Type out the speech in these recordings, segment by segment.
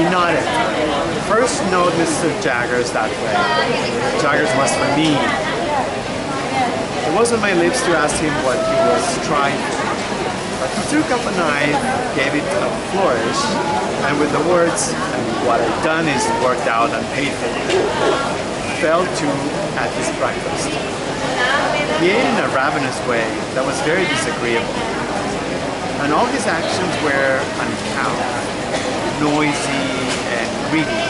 He nodded. First note Mr. Jaggers that way. Jaggers was for me. It was on my lips to ask him what he was trying for. But he took up a knife, gave it a flourish, and with the words, "And what I've done is worked out and paid for," fell to at his breakfast. He ate in a ravenous way that was very disagreeable, and all his actions were uncouth, noisy and greedy.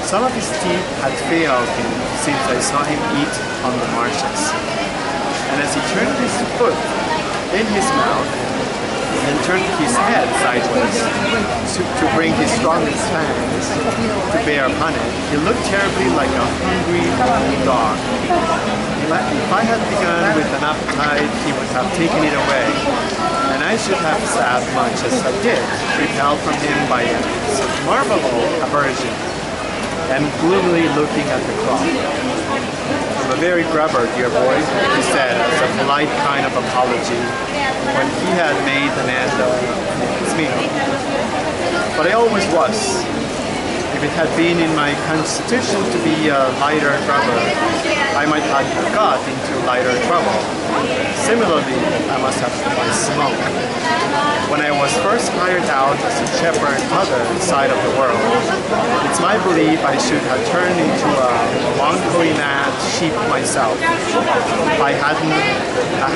Some of his teeth had failed him since I saw him eat on the marshes, and as he turned his foot in his mouth and turned his head sideways to bring his strongest fangs to bear upon it, he looked terribly like a hungry dog. If I had begun with an appetite, he would have taken it away, and I should have sat much as I did, repelled from him by a marvelous aversion, and gloomily looking at the clock. "I'm a very grubber, dear boy," he said as a polite kind of apology when he had made an end of his meal. "But I always was. If it had been in my constitution to be a lighter grubber, I might have got into lighter trouble. Similarly, I must have my smoke. When I was first hired out as a shepherd other side of the world, it's my belief I should have turned into a melancholy mad sheep myself if I hadn't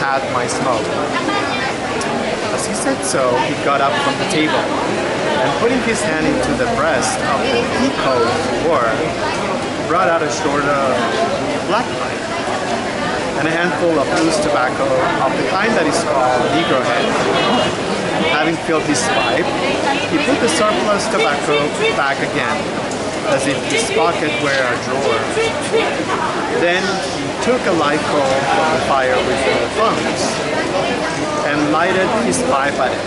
had my smoke." As he said so, he got up from the table, and putting his hand into the breast of the pea coat he wore, brought out a short black pipe and a handful of loose tobacco of the kind that is called Negro head. Having filled his pipe, he put the surplus tobacco back again, as if his pocket were a drawer. Then he took a light coal from the fire with the flames and lighted his pipe at it,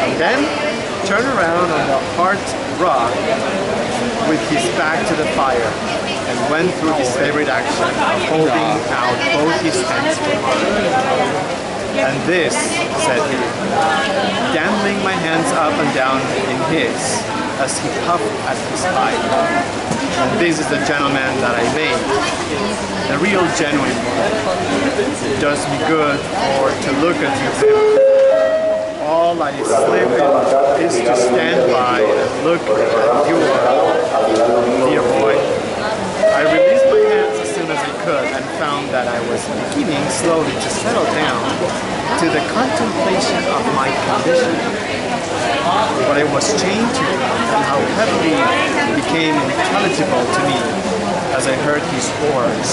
and then turned around on the hard rock with his back to the fire and went through his favorite action of holding out both his hands to mine. "And this," said he, dandling my hands up and down in his as he puffed at his pipe, "and this is the gentleman that I made, the real genuine one. It does me good for to look at you, Bill. All I slip in is to stand by and look at you, dear boy." I released my hands as soon as I could and found that I was beginning slowly to settle down to the contemplation of my condition. What I was chained to and how heavily it became intelligible to me as I heard his oars.